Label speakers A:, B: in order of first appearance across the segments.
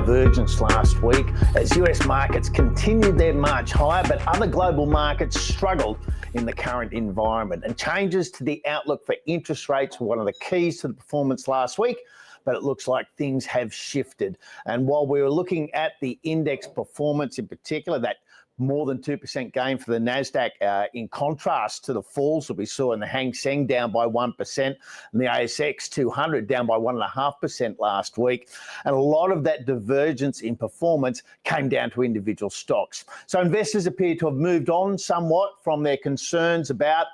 A: divergence last week as US markets continued their march higher, but other global markets struggled in the current environment. And changes to the outlook for interest rates were one of the keys to the performance last week, but it looks like things have shifted. And while we were looking at the index performance in particular, that more than 2% gain for the Nasdaq, in contrast to the falls that we saw in the Hang Seng down by 1% and the ASX 200 down by 1.5% last week. And a lot of that divergence in performance came down to individual stocks. So investors appear to have moved on somewhat from their concerns about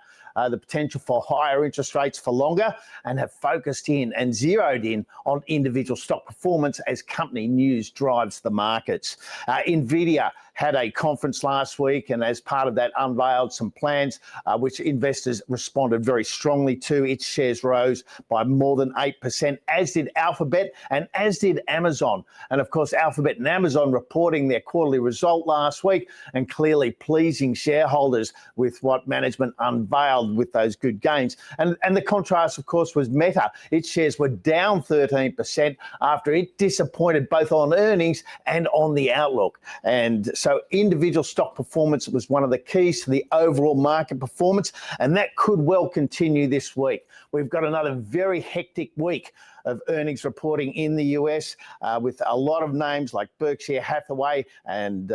A: the potential for higher interest rates for longer and have focused in and zeroed in on individual stock performance as company news drives the markets. Nvidia had a conference last week and as part of that unveiled some plans which investors responded very strongly to. Its shares rose by more than 8%, as did Alphabet and as did Amazon. And of course, Alphabet and Amazon reporting their quarterly result last week and clearly pleasing shareholders with what management unveiled with those good gains. And the contrast, of course, was Meta. Its shares were down 13% after it disappointed both on earnings and on the outlook. And so individual stock performance was one of the keys to the overall market performance, and that could well continue this week. We've got another very hectic week of earnings reporting in the US with a lot of names like Berkshire Hathaway and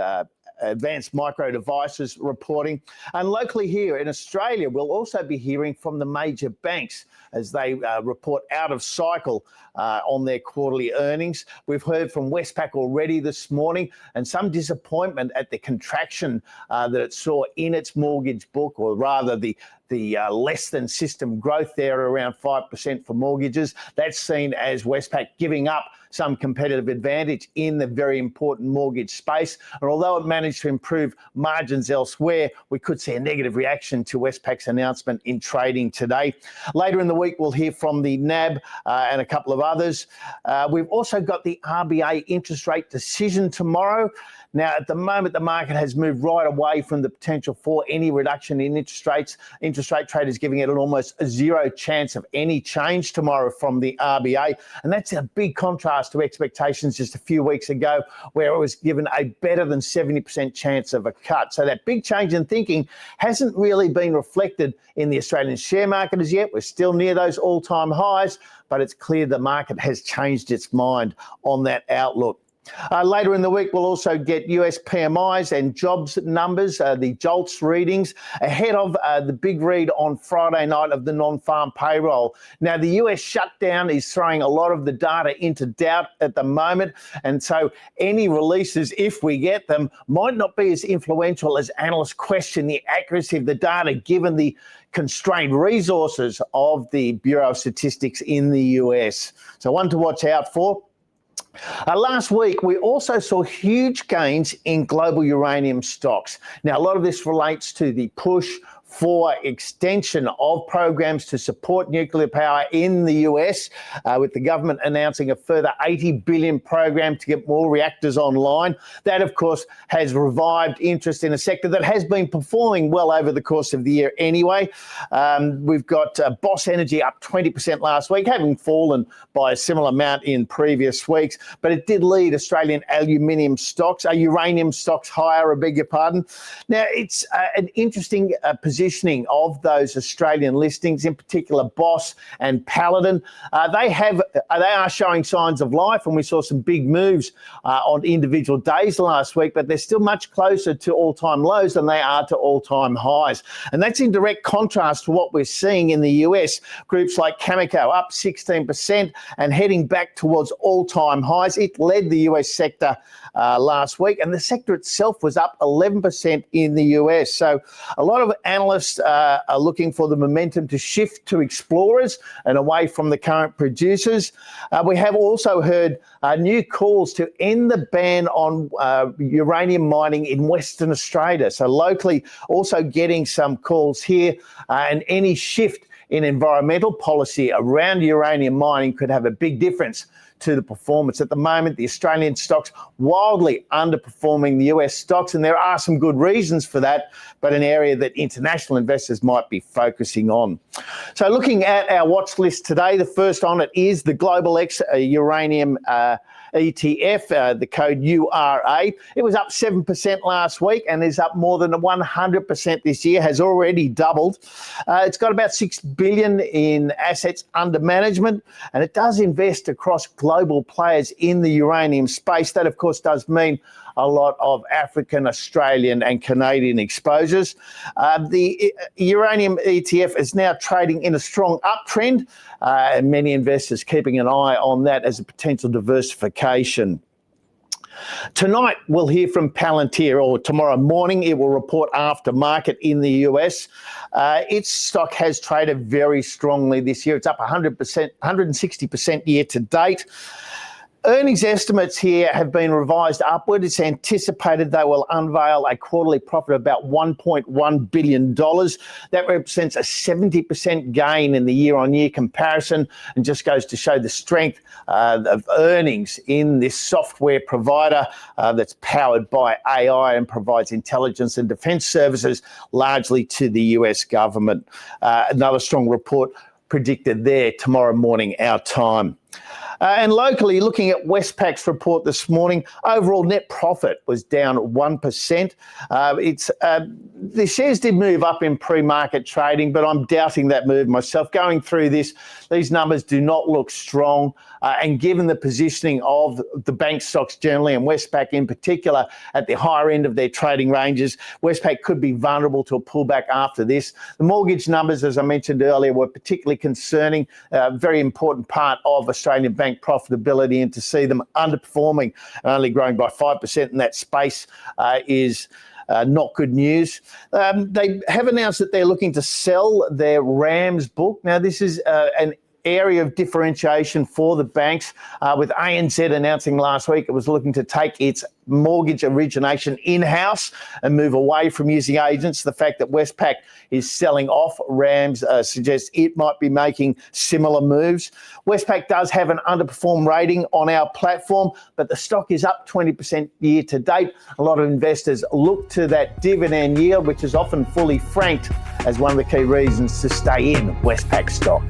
A: Advanced Micro Devices reporting. And locally here in Australia, we'll also be hearing from the major banks as they report out of cycle on their quarterly earnings. We've heard from Westpac already this morning and some disappointment at the contraction that it saw in its mortgage book, or rather the less than system growth there around 5% for mortgages. That's seen as Westpac giving up some competitive advantage in the very important mortgage space. And although it managed to improve margins elsewhere, we could see a negative reaction to Westpac's announcement in trading today. Later in the week, we'll hear from the NAB and a couple of others. We've also got the RBA interest rate decision tomorrow. Now, at the moment, the market has moved right away from the potential for any reduction in interest rates. Interest rate traders giving it an almost zero chance of any change tomorrow from the RBA. And that's a big contrast to expectations just a few weeks ago, where it was given a better than 70% chance of a cut. So that big change in thinking hasn't really been reflected in the Australian share market as yet. We're still near those all-time highs, but it's clear the market has changed its mind on that outlook. Later in the week, we'll also get US PMIs and jobs numbers, the JOLTS readings, ahead of the big read on Friday night of the non-farm payroll. Now, the US shutdown is throwing a lot of the data into doubt at the moment, and so any releases, if we get them, might not be as influential as analysts question the accuracy of the data given the constrained resources of the Bureau of Statistics in the US. So one to watch out for. Last week, we also saw huge gains in global uranium stocks. Now, a lot of this relates to the push for extension of programs to support nuclear power in the US, with the government announcing a further $80 billion program to get more reactors online. That, of course, has revived interest in a sector that has been performing well over the course of the year anyway. We've got Boss Energy up 20% last week, having fallen by a similar amount in previous weeks, but it did lead Australian uranium stocks higher, I beg your pardon. Now, it's an interesting positioning of those Australian listings, in particular Boss and Paladin. They are showing signs of life, and we saw some big moves on individual days last week, but they're still much closer to all-time lows than they are to all-time highs. And that's in direct contrast to what we're seeing in the US. Groups like Cameco up 16% and heading back towards all-time highs. It led the US sector last week, and the sector itself was up 11% in the US. So a lot of analysts are looking for the momentum to shift to explorers and away from the current producers. We have also heard new calls to end the ban on uranium mining in Western Australia. So locally, also getting some calls here, and any shift in environmental policy around uranium mining could have a big difference to the performance. At the moment, the Australian stocks wildly underperforming the US stocks, and there are some good reasons for that, but an area that international investors might be focusing on. So looking at our watch list today, the first on it is the Global X uranium ETF, the code URA. It was up 7% last week and is up more than 100% this year, has already doubled. It's got about $6 billion in assets under management, and it does invest across global players in the uranium space. That, of course, does mean a lot of African, Australian and Canadian exposures. The uranium ETF is now trading in a strong uptrend, and many investors keeping an eye on that as a potential diversification. Tonight, we'll hear from Palantir, or tomorrow morning, it will report after market in the US. Its stock has traded very strongly this year. It's up 100%, 160% year to date. Earnings estimates here have been revised upward. It's anticipated they will unveil a quarterly profit of about $1.1 billion. That represents a 70% gain in the year-on-year comparison, and just goes to show the strength of earnings in this software provider that's powered by AI and provides intelligence and defense services largely to the US government. Another strong report predicted there tomorrow morning, our time. And locally, looking at Westpac's report this morning, overall net profit was down 1%. The shares did move up in pre-market trading, but I'm doubting that move myself. Going through this, these numbers do not look strong. And given the positioning of the bank stocks generally, and Westpac in particular, at the higher end of their trading ranges, Westpac could be vulnerable to a pullback after this. The mortgage numbers, as I mentioned earlier, were particularly concerning, a very important part of Australian bank profitability, and to see them underperforming and only growing by 5% in that space is not good news. They have announced that they're looking to sell their RAMS book. Now, this is an area of differentiation for the banks, with ANZ announcing last week it was looking to take its mortgage origination in-house and move away from using agents. The fact that Westpac is selling off RAMS suggests it might be making similar moves. Westpac does have an underperform rating on our platform, but the stock is up 20% year to date. A lot of investors look to that dividend yield, which is often fully franked, as one of the key reasons to stay in Westpac stock.